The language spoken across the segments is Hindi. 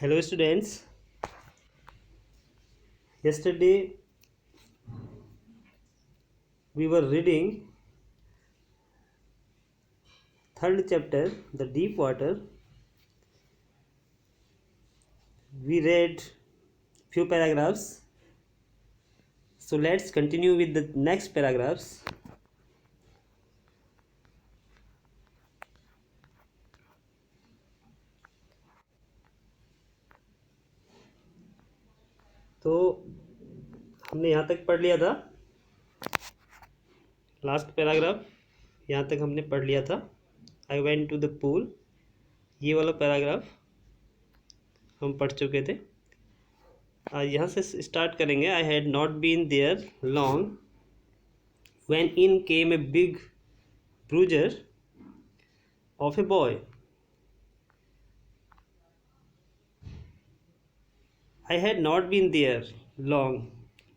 Hello students. Yesterday we were reading third chapter, the deep water. We read few paragraphs. So let's continue with the next paragraphs. तो हमने यहाँ तक पढ़ लिया था, लास्ट पैराग्राफ यहाँ तक हमने पढ़ लिया था. I went to the pool, ये वाला पैराग्राफ हम पढ़ चुके थे. यहाँ से स्टार्ट करेंगे. I had not been there long when in came a big bruiser of a boy. I had not been there long,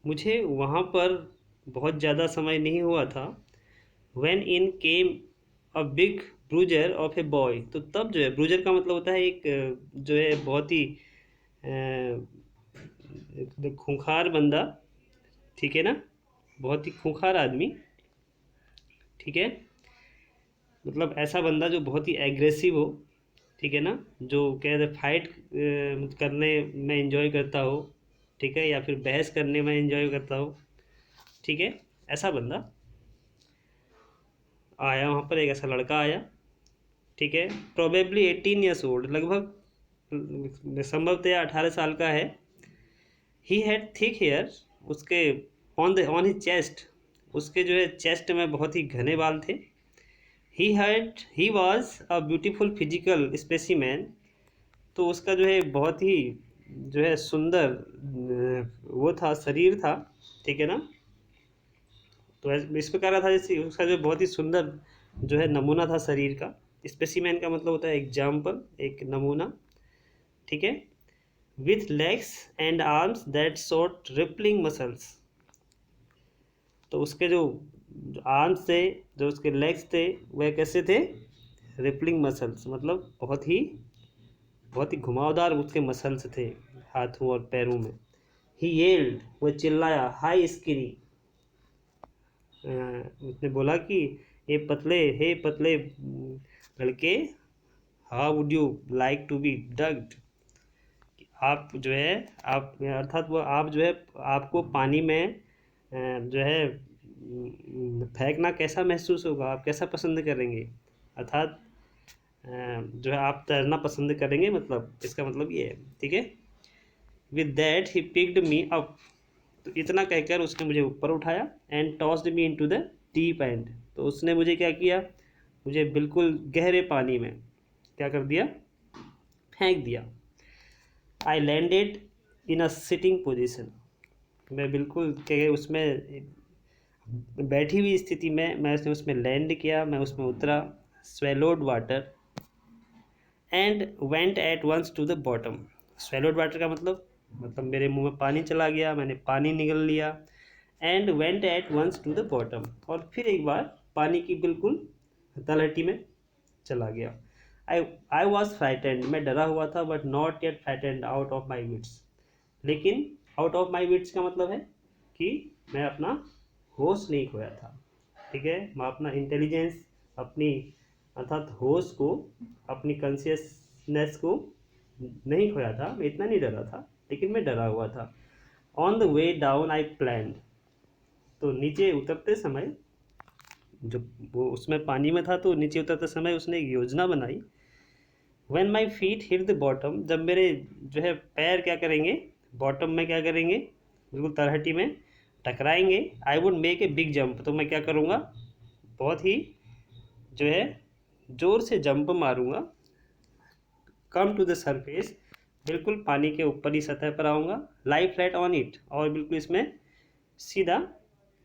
मुझे वहाँ पर बहुत ज़्यादा समय नहीं हुआ था. When in came a big bruiser of a boy, तो तब जो है, ब्रूजर का मतलब होता है एक जो है बहुत ही खूंखार बंदा, ठीक है ना, बहुत ही खूंखार आदमी, ठीक है, मतलब ऐसा बंदा जो बहुत ही एग्रेसिव हो, ठीक है ना, जो कहते फाइट करने में एंजॉय करता हो, ठीक है, या फिर बहस करने में एंजॉय करता हो, ठीक है, ऐसा बंदा आया वहाँ पर. एक ऐसा लड़का आया, ठीक है, प्रोबेबली 18 ईयर्स ओल्ड, लगभग संभवतः 18 साल का है. ही हैड थिक हेयर, उसके ऑन हिज चेस्ट, उसके जो है चेस्ट में बहुत ही घने बाल थे. He was a beautiful physical specimen, तो उसका जो है बहुत ही जो है सुंदर वो था, शरीर था, ठीक है ना. तो इस प्रकार था जैसे उसका जो बहुत ही सुंदर जो है नमूना था शरीर का. स्पेसिमैन का मतलब होता है एग्जाम्पल, एक नमूना, ठीक है. With legs and arms that showed rippling muscles, तो उसके जो आर्म्स थे, जो उसके लेग्स थे, वह कैसे थे, रिपलिंग मसल्स, मतलब बहुत ही घुमावदार उसके मसल्स थे हाथों और पैरों में. ही येल्ड, वह चिल्लाया, हाई स्किनी, उसने बोला कि हे पतले लड़के, how would you like to be ducked, आप जो है आप अर्थात वो आप जो है आपको पानी में जो है फेंकना कैसा महसूस होगा, आप कैसा पसंद करेंगे, अर्थात जो है आप तैरना पसंद करेंगे, मतलब इसका मतलब ये है, ठीक है. With that he picked me up, तो इतना कहकर उसने मुझे ऊपर उठाया. And tossed me into the deep and, तो उसने मुझे क्या किया, मुझे बिल्कुल गहरे पानी में क्या कर दिया, फेंक दिया. I landed in a sitting position, मैं बिल्कुल क्या उसमें बैठी हुई स्थिति में मैं उसमें लैंड किया, मैं उसमें उतरा. Swallowed water and went at once to the bottom. Swallowed water का मतलब मेरे मुंह में पानी चला गया, मैंने पानी निगल लिया. And went at once to the bottom, और फिर एक बार पानी की बिल्कुल तलहटी में चला गया. आई वॉज फ्राइटेंड, मैं डरा हुआ था, but not yet frightened out of my wits, लेकिन आउट ऑफ माई विट्स का मतलब है कि मैं अपना होश नहीं खोया था, ठीक है, मैं अपना इंटेलिजेंस, अपनी अर्थात होश को, अपनी कॉन्शियसनेस को नहीं खोया था, मैं इतना नहीं डरा था, लेकिन मैं डरा हुआ था. On the way down I planned, तो नीचे उतरते समय, जब वो उसमें पानी में था तो नीचे उतरते समय उसने एक योजना बनाई. When my feet hit the bottom, जब मेरे जो है पैर क्या करेंगे, बॉटम में क्या करेंगे, बिल्कुल तलहटी में टकराएंगे. I would make a big jump, तो मैं क्या करूँगा, बहुत ही जो है ज़ोर से जंप मारूंगा. कम टू द सरफेस, बिल्कुल पानी के ऊपर ही सतह पर आऊँगा. लाई फ्लैट ऑन इट, और बिल्कुल इसमें सीधा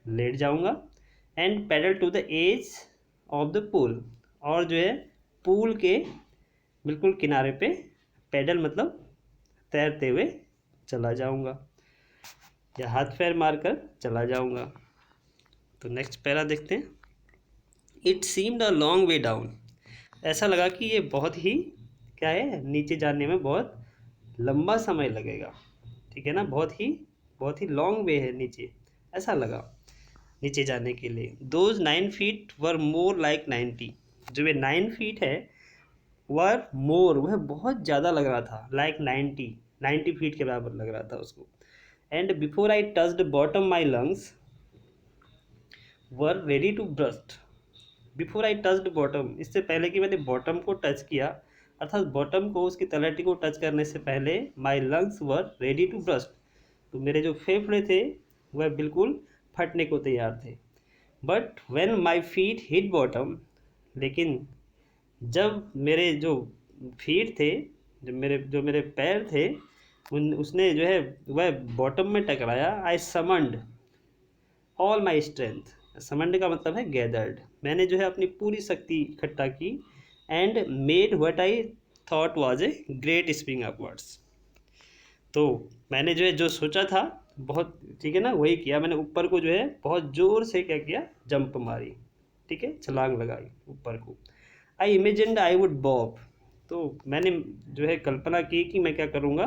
लेट जाऊँगा. And paddle to the edge of the pool, और जो है पूल के बिल्कुल किनारे पे पैडल मतलब तैरते हुए चला जाऊँगा, या हाथ पैर मारकर चला जाऊँगा. तो नेक्स्ट पैरा देखते हैं. It seemed a long way down, ऐसा लगा कि ये बहुत ही क्या है, नीचे जाने में बहुत लंबा समय लगेगा, ठीक है ना, बहुत ही लॉन्ग वे है नीचे, ऐसा लगा नीचे जाने के लिए। Those 9 feet were more like 90, जो ये 9 फीट है वर मोर, वह बहुत ज़्यादा लग रहा था, लाइक 90 फीट के बराबर लग रहा था उसको। And before I touched bottom my lungs were ready to burst. Before I touched bottom, इससे पहले कि मैंने बॉटम को टच किया, अर्थात बॉटम को, उसकी तलहटी को टच करने से पहले, my lungs were ready to burst, तो मेरे जो फेफड़े थे वह बिल्कुल फटने को तैयार थे। But when my feet hit bottom, लेकिन जब मेरे जो फीट थे, जो मेरे पैर थे, उन उसने जो है वह बॉटम में टकराया, I summoned all my strength. Summoned का मतलब है गैदर्ड, मैंने जो है अपनी पूरी शक्ति इकट्ठा की। And made what I thought was a great spring upwards, तो मैंने जो है जो सोचा था बहुत, ठीक है ना, वही किया मैंने, ऊपर को जो है बहुत ज़ोर से क्या किया, जंप मारी, ठीक है, छलांग लगाई ऊपर को। आई इमेजिन्ड आई वुड बॉब, तो मैंने जो है कल्पना की कि मैं क्या करूँगा,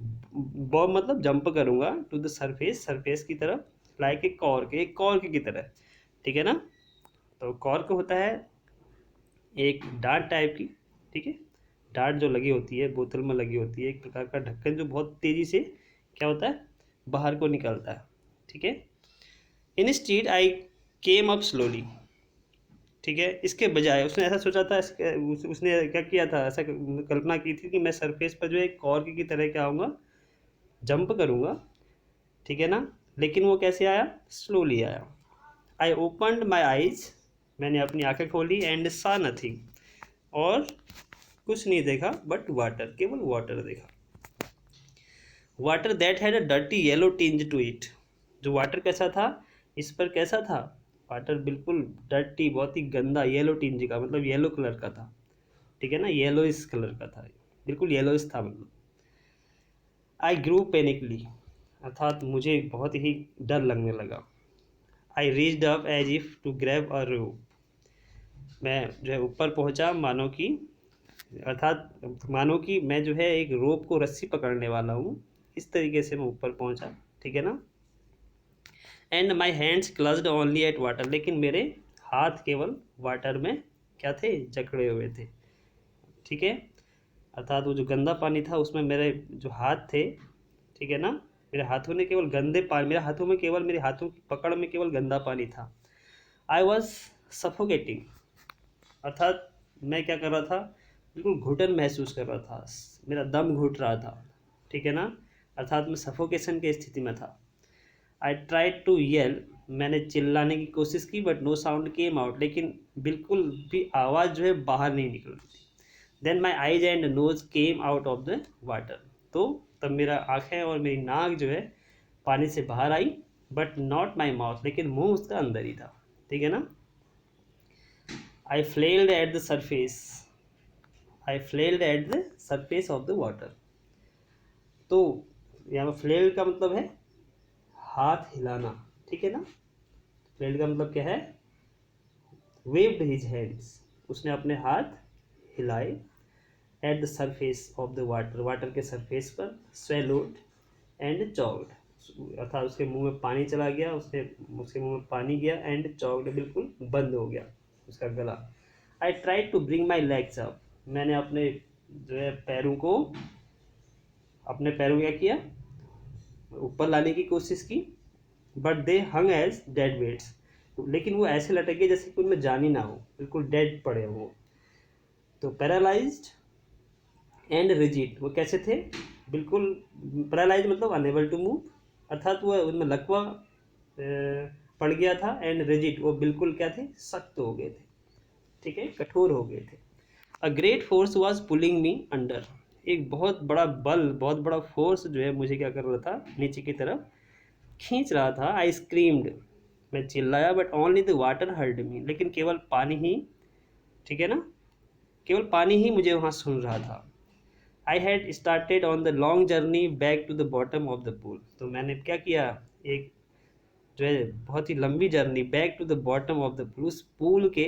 बॉब मतलब जंप करूँगा, टू द सरफेस, सरफेस की तरफ, लाइक एक कॉर्क की तरह, ठीक है ना। तो कॉर्क होता है एक डार्ट टाइप की, ठीक है, डार्ट जो लगी होती है, बोतल में लगी होती है, एक प्रकार का ढक्कन जो बहुत तेज़ी से क्या होता है, बाहर को निकलता है, ठीक है। इंस्टीड आई केम अप स्लोली, ठीक है, इसके बजाय उसने ऐसा सोचा था, उसने क्या किया था, ऐसा कल्पना की थी कि मैं सरफेस पर जो है कॉर्क की तरह क्या आऊँगा, जंप करूँगा, ठीक है ना। लेकिन वो कैसे आया, स्लोली आया। आई ओपनड माई आइज, मैंने अपनी आंखें खोली, एंड सा नथिंग, और कुछ नहीं देखा बट वाटर, केवल वाटर देखा। Water that had a dirty yellow tinge to it, जो वाटर कैसा था, इस पर कैसा था, वाटर बिल्कुल डर्टी, बहुत ही गंदा, येलो टिंज का मतलब येलो कलर का था, ठीक है ना, येलोइस कलर का था, बिल्कुल येलोइस था मतलब। आई ग्रू पैनिकली, अर्थात मुझे बहुत ही डर लगने लगा। I reached up as if to grab a rope, मैं जो है ऊपर पहुंचा, मानो कि, अर्थात मानो कि मैं जो है एक रोप को रस्सी पकड़ने वाला हूँ, इस तरीके से मैं ऊपर पहुंचा, ठीक है ना। And my hands clutched only at water, लेकिन मेरे हाथ केवल वाटर में क्या थे, जकड़े हुए थे, ठीक है, अर्थात वो जो गंदा पानी था उसमें मेरे जो हाथ थे, ठीक है ना, मेरे हाथों ने केवल गंदे पानी, मेरे हाथों में केवल, मेरे हाथों की पकड़ में केवल गंदा पानी था। आई वॉज सफोकेटिंग, अर्थात मैं क्या कर रहा था, बिल्कुल घुटन महसूस कर रहा था, मेरा दम घुट रहा था, ठीक है ना, अर्थात मैं सफोकेशन की स्थिति में था। आई ट्राइड टू येल, मैंने चिल्लाने की कोशिश की, but no sound came out, लेकिन बिल्कुल भी आवाज़ जो है बाहर नहीं निकल रही थी। Then my eyes and nose came out of the water, तो तब मेरा आँखें और मेरी नाक जो है पानी से बाहर आई, बट नॉट माई माउथ, लेकिन मुंह उसका अंदर ही था, ठीक है ना। I flailed at the surface, I flailed at the surface of the water, तो यहाँ पर फ्लेल का मतलब है हाथ हिलाना, ठीक है ना। फ्लेल का मतलब क्या है, वेव्ड हिज हैंड्स, उसने अपने हाथ हिलाए, eight the surface of the water, water के सरफेस पर, स्वेलोड एंड चॉक्ड, अर्थात उसके मुंह में पानी चला गया, उसके मुंह में पानी गया, एंड चॉक्ड बिल्कुल बंद हो गया उसका गला। I tried to bring my legs up, मैंने अपने जो है पैरों को, अपने पैरों क्या किया, ऊपर लाने की कोशिश की, but they hung as dead weights, लेकिन वो ऐसे लटक गए जैसे कि उनमें जान ही ना हो, बिल्कुल डेड पड़े हो। तो पैरालाइज्ड एंड रिजिड, वो कैसे थे, बिल्कुल पैरालाइज मतलब अनेबल टू मूव, अर्थात वो उनमें लकवा पड़ गया था, एंड रिजिड वो बिल्कुल क्या थे, सख्त हो गए थे, ठीक है, कठोर हो गए थे। A great force was pulling me under, एक बहुत बड़ा बल, बहुत बड़ा फोर्स जो है मुझे क्या कर रहा था, नीचे की तरफ खींच रहा था। आई स्क्रीम्ड, मैं चिल्लाया, but only the water heard me, लेकिन केवल पानी ही, ठीक है ना, केवल पानी ही मुझे वहाँ सुन रहा था। I had started on the long journey back to the bottom of the pool, तो मैंने क्या किया, एक जो है बहुत ही लंबी journey, back to the bottom of the pool, उस पूल के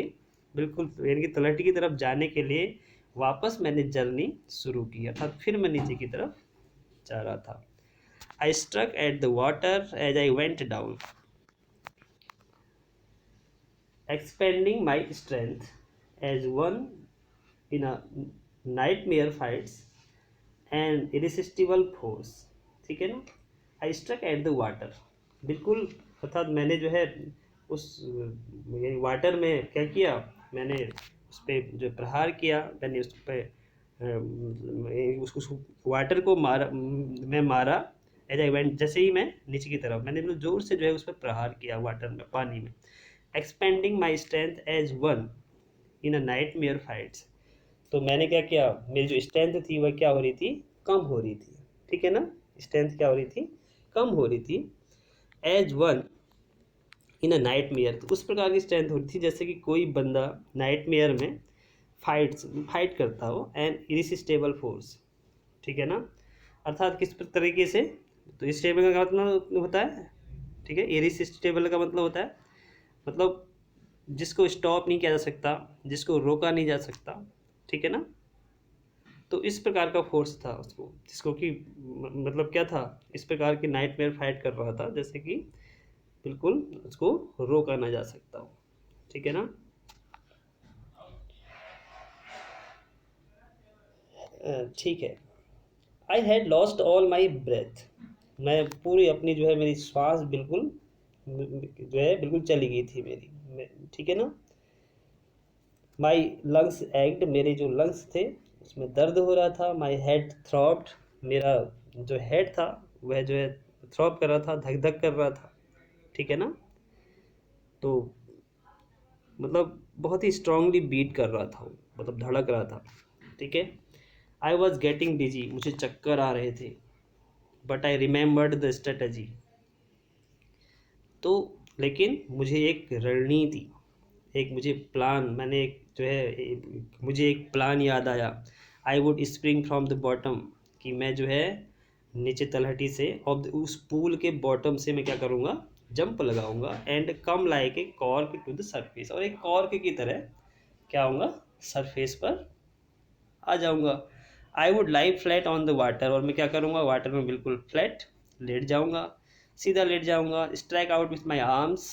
बिल्कुल यानी कि तलहटी की तरफ जाने के लिए वापस मैंने जर्नी शुरू की, अर्थात फिर मैं नीचे की तरफ जा रहा था। I struck at the water as I went down, expending my strength as one in a nightmare fights an irresistible force. ठीक है ना। I struck at the water, बिल्कुल, अर्थात मैंने जो है उस वाटर में क्या किया, मैंने उस पर जो प्रहार किया, मैंने उस पर उस वाटर को मारा, मैं मारा। एज आई वेंट, जैसे ही मैं नीचे की तरफ, मैंने मतलब जोर से जो है उस पर प्रहार किया वाटर में, पानी में। Expending my strength as one in a nightmare fights, तो मैंने क्या किया, मेरी जो स्ट्रेंथ थी वह क्या हो रही थी, कम हो रही थी। ठीक है ना। स्ट्रेंथ क्या हो रही थी, कम हो रही थी। As one in a nightmare, तो उस प्रकार की स्ट्रेंथ हो रही थी जैसे कि कोई बंदा नाइट मेयर में फाइट करता हो। एंड इरिसिस्टेबल फोर्स, ठीक है ना, अर्थात किस तरीके से, तो स्टेबल का मतलब होता है, ठीक है, इरिसिस्टेबल का मतलब होता है, मतलब जिसको स्टॉप नहीं किया जा सकता, जिसको रोका नहीं जा सकता। ठीक है ना। तो इस प्रकार का फोर्स था उसको, जिसको कि मतलब क्या था, इस प्रकार की नाइटमेयर फाइट कर रहा था जैसे कि बिल्कुल उसको रोका ना जा सकता हो। ठीक है ना। ठीक है। I had lost all my breath, मैं पूरी अपनी जो है मेरी श्वास बिल्कुल जो है बिल्कुल चली गई थी मेरी। ठीक है ना। माई लंग्स एक्ट, मेरे जो लंग्स थे उसमें दर्द हो रहा था। माई हेड थ्रॉब्ड, मेरा जो हेड था वह जो है थ्रॉब कर रहा था, धक धक कर रहा था। ठीक है ना। तो मतलब बहुत ही स्ट्रांगली बीट कर रहा था वो, मतलब धड़क रहा था। ठीक है। आई वॉज गेटिंग डिजी, मुझे चक्कर आ रहे थे। But I remembered the strategy, तो लेकिन मुझे एक रणनीति, एक मुझे प्लान, मैंने एक जो है मुझे एक प्लान याद आया। I would spring from the bottom, कि मैं जो है नीचे तलहटी से और उस पूल के बॉटम से मैं क्या करूँगा, जंप लगाऊंगा। And come like a cork to the surface, और एक कॉर्क की तरह क्या होऊंगा, सरफेस पर आ जाऊंगा। I would lie flat on the water, और मैं क्या करूँगा, वाटर में बिल्कुल फ्लैट लेट जाऊंगा, सीधा लेट जाऊंगा। Strike out with my arms,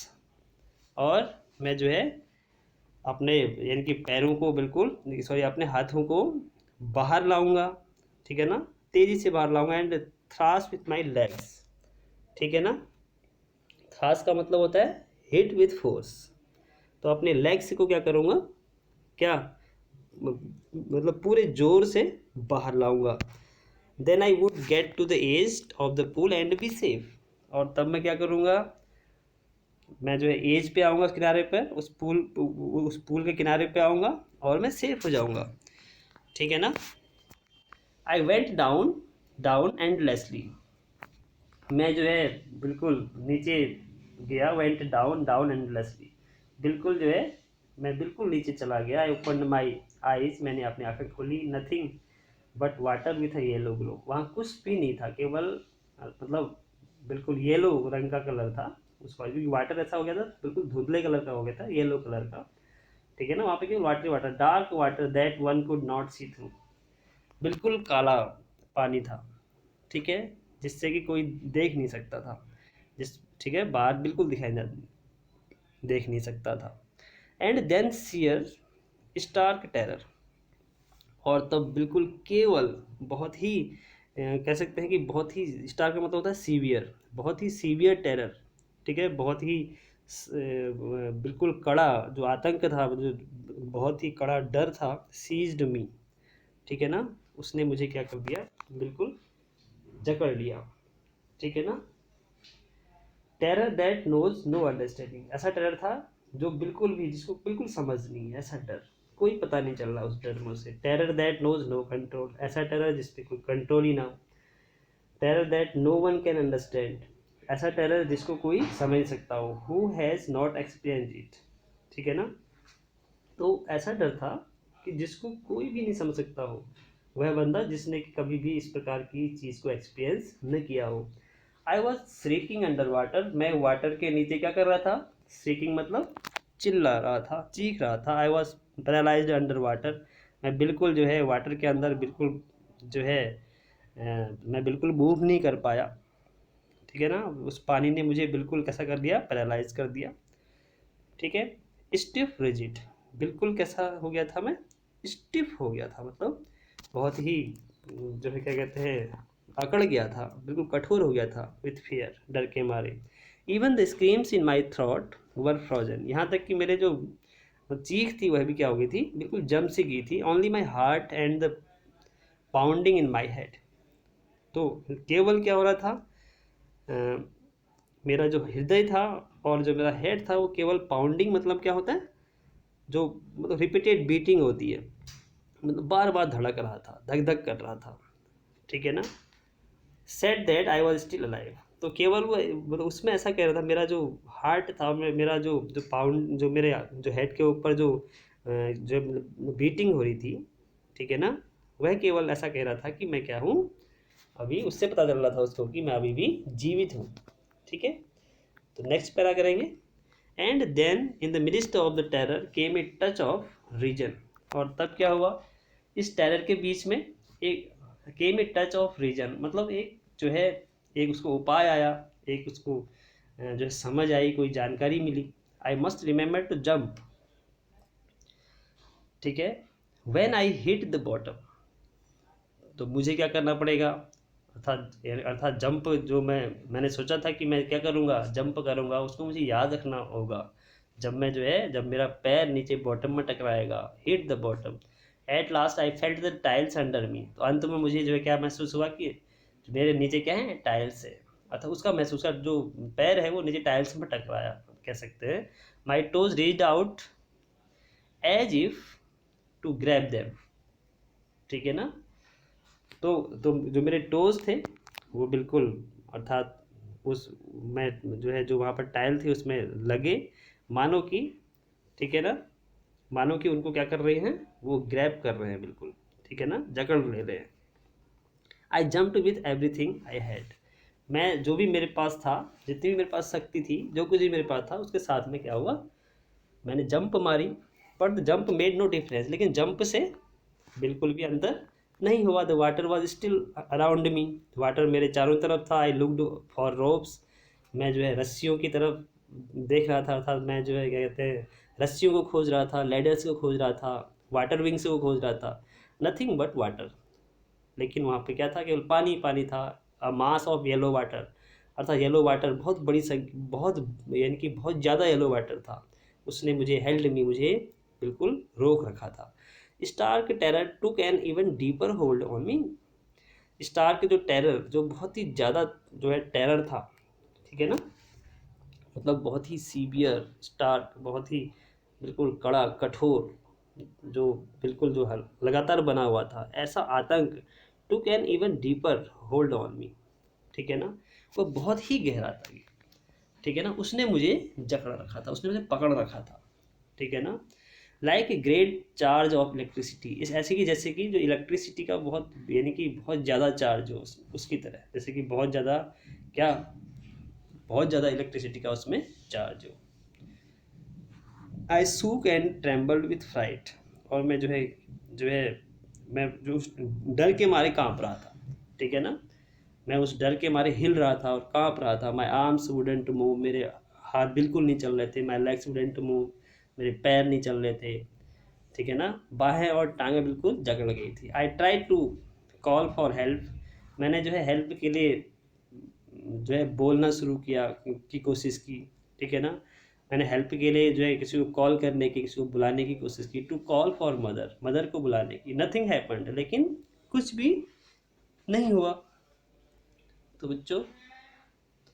और मैं जो है अपने यानी कि पैरों को बिल्कुल, सॉरी, अपने हाथों को बाहर लाऊंगा। ठीक है ना, तेजी से बाहर लाऊंगा। एंड थ्रास विथ माई लेग्स, ठीक है ना, थ्रास का मतलब होता है हिट विथ फोर्स, तो अपने लेग्स को क्या करूँगा, क्या मतलब पूरे जोर से बाहर लाऊंगा। Then I would get to the edge of the pool and be safe, और तब मैं क्या करूँगा, मैं जो है एज पे आऊँगा, किनारे पर, उस पूल के किनारे पे आऊँगा और मैं सेफ हो जाऊँगा। ठीक है ना। आई वेंट डाउन डाउन एंडलेसली, मैं जो है बिल्कुल नीचे गया। वेंट डाउन डाउन एंडलेसली, बिल्कुल जो है मैं बिल्कुल नीचे चला गया। आई ओपन माई आईज, मैंने अपनी आंखें खोली। Nothing but water with a yellow glow, वहाँ कुछ भी नहीं था, केवल मतलब बिल्कुल येलो रंग का कलर था उसका, क्योंकि वाटर ऐसा हो गया था, बिल्कुल धुंधले कलर का हो गया था, येलो कलर का। ठीक है ना। वहाँ पे केवल water water, dark water that one could not see through, बिल्कुल काला पानी था। ठीक है, जिससे कि कोई देख नहीं सकता था, ठीक है, बाहर बिल्कुल देख नहीं सकता था। And then sheer stark terror, और तब बिल्कुल केवल बहुत ही कह सकते हैं कि बहुत ही, स्टार का मतलब होता है सीवियर, बहुत ही सीवियर टेरर। ठीक है, बहुत ही बिल्कुल कड़ा जो आतंक था, जो बहुत ही कड़ा डर था, सीज्ड मी। ठीक है ना, उसने मुझे क्या कर दिया, बिल्कुल जकड़ लिया। ठीक है ना। Terror that knows no understanding, ऐसा टेरर था जो बिल्कुल भी, जिसको बिल्कुल समझ नहीं है, ऐसा डर, कोई पता नहीं चल रहा उस डर में उसे। Terror that knows no control, ऐसा टेरर जिस पे कोई कंट्रोल ही ना हो। Terror that no one can understand, ऐसा टेरर जिसको कोई समझ सकता हो। Who has not experience it, ठीक है ना। तो ऐसा डर था कि जिसको कोई भी नहीं समझ सकता हो, वह बंदा जिसने कभी भी इस प्रकार की चीज़ को एक्सपीरियंस न किया हो। I was shrieking under water, मैं वाटर के नीचे क्या कर रहा था, श्रीकिंग मतलब चिल्ला रहा था, चीख रहा था। I was paralysed under water, मैं बिल्कुल जो है वाटर के अंदर बिल्कुल जो है मैं बिल्कुल मूव नहीं कर पाया, ठीक है ना। उस पानी ने मुझे बिल्कुल कैसा कर दिया, पैरालाइज कर दिया, ठीक है। स्टिफ रिजिड, बिल्कुल कैसा हो गया था मैं, स्टिफ हो गया था, मतलब बहुत ही जो है क्या कहते हैं, अकड़ गया था, बिल्कुल कठोर हो गया था, विथ फियर, डर के मारे। Even the screams in my throat were frozen, यहाँ तक कि मेरे जो चीख थी वह भी क्या हो गई थी, बिल्कुल जम सी गई थी। Only my heart and the pounding in my head, तो केवल क्या हो रहा था, अ, मेरा जो हृदय था और जो मेरा हेड था वो केवल पाउंडिंग, मतलब क्या होता है, जो मतलब रिपीटेड बीटिंग होती है, मतलब बार बार धड़क रहा था, धक धक कर रहा था, ठीक है ना। Set that I was still alive, तो केवल वो मतलब उसमें ऐसा कह रहा था, मेरा जो हार्ट था, मेरा जो जो पाउंड, जो मेरे जो हेड के ऊपर जो जो बीटिंग हो रही थी, ठीक है ना, वह केवल ऐसा कह रहा था कि मैं क्या हूँ, अभी उससे पता चल रहा था उसको कि मैं अभी भी जीवित हूँ, ठीक है। तो नेक्स्ट पैरा करेंगे। And then in the midst of the terror came a touch of reason, और तब क्या हुआ, इस टेरर के बीच में एक केम ए टच ऑफ रीजन, मतलब एक जो है, एक उसको उपाय आया, एक उसको जो है समझ आई, कोई जानकारी मिली। I must remember to jump, ठीक है, when I hit the bottom, तो मुझे क्या करना पड़ेगा, अर्थात जंप, जो मैंने सोचा था कि मैं क्या करूँगा, जंप करूँगा, उसको मुझे याद रखना होगा। जब मैं जो है, जब मेरा पैर नीचे बॉटम में टकराएगा, hit the bottom, at last I felt the tiles under me, तो अंत में मुझे जो है क्या महसूस हुआ कि जो मेरे नीचे क्या है, टाइल्स है, अर्थात उसका महसूस, जो पैर है वो नीचे टाइल्स में टकराया, कह सकते हैं। My toes reached out as if to grab them, ठीक है ना। तो जो मेरे टोज थे वो बिल्कुल, अर्थात उस, मैं जो है, जो वहाँ पर टाइल थी उसमें लगे, मानो कि, ठीक है ना, मानो कि उनको क्या कर रहे हैं, वो ग्रैब कर रहे हैं बिल्कुल, ठीक है ना, जकड़ ले रहे हैं। आई jumped with everything I had, मैं जो भी मेरे पास था, जितनी भी मेरे पास शक्ति थी, जो कुछ भी मेरे पास था, उसके साथ में क्या हुआ, मैंने जंप मारी। But the jump made no difference, लेकिन जंप से बिल्कुल भी अंतर नहीं हुआ। The water was still around me, water मेरे चारों तरफ था। आई लुकड फॉर रोप्स, मैं जो है रस्सियों की तरफ देख रहा था, अर्थात मैं जो है क्या कहते हैं, रस्सियों को खोज रहा था, लैडर्स को खोज रहा था, वाटर विंग्स को खोज रहा था। नथिंग बट वाटर, लेकिन वहाँ पे क्या था, केवल पानी पानी था। अ मास ऑफ येलो वाटर, अर्थात येलो वाटर, बहुत बड़ी बहुत, यानी कि बहुत ज़्यादा येलो वाटर था। उसने मुझे हेल्ड मी, मुझे बिल्कुल रोक रखा था। Stark terror took an even deeper hold on me, stark जो टेरर, जो बहुत ही ज़्यादा जो है टेरर था, ठीक है ना, मतलब बहुत ही सीवियर, स्टार्क बहुत ही बिल्कुल कड़ा कठोर, जो बिल्कुल जो हर लगातार बना हुआ था, ऐसा आतंक, टुक an even deeper hold on मी, ठीक है ना, वो बहुत ही गहरा था, ठीक है ना, उसने मुझे जकड़ रखा था, उसने मुझे पकड़ रखा था, ठीक है ना। Like a great charge of electricity, इस ऐसे कि जैसे कि जो इलेक्ट्रिसिटी का बहुत, यानी कि बहुत ज़्यादा चार्ज हो, उसकी तरह, जैसे कि बहुत ज़्यादा क्या, बहुत ज़्यादा इलेक्ट्रिसिटी का उसमें चार्ज हो। आई सूक एंड ट्रेम्बल्ड विथ फ्राइट, और मैं जो है मैं जो उस डर के मारे कांप रहा था, ठीक है ना, मैं उस डर के मारे हिल रहा था और कांप रहा था। माई आर्म्स वुडेंट मूव, मेरे हाथ बिल्कुल नहीं चल रहे थे। माई लेग्स वुडेंट मूव, मेरे पैर नहीं चल रहे थे, ठीक है ना, बाहें और टांगें बिल्कुल जकड़ गई थी। I try to call for help, मैंने जो है हेल्प के लिए जो है बोलना शुरू किया की कोशिश की, ठीक है ना, मैंने हेल्प के लिए जो है किसी को कॉल करने की, किसी को बुलाने की कोशिश की, to call for mother, mother को बुलाने की। नथिंग हैपेंड, लेकिन कुछ भी नहीं हुआ। तो बच्चों,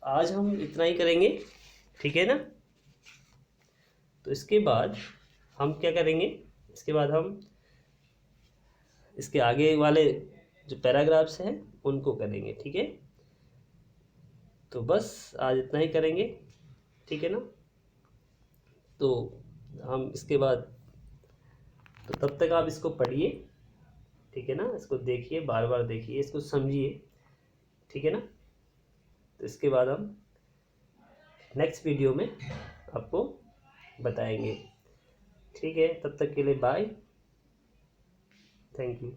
आज हम इतना ही करेंगे, ठीक है ना। तो इसके बाद हम क्या करेंगे, इसके बाद हम इसके आगे वाले जो पैराग्राफ्स हैं उनको करेंगे, ठीक है। तो बस आज इतना ही करेंगे, ठीक है ना। तो हम इसके बाद, तो तब तक आप इसको पढ़िए, ठीक है ना, इसको देखिए, बार बार देखिए, इसको समझिए, ठीक है ना। तो इसके बाद हम नेक्स्ट वीडियो में आपको बताएंगे, ठीक है। तब तक के लिए बाय, थैंक यू।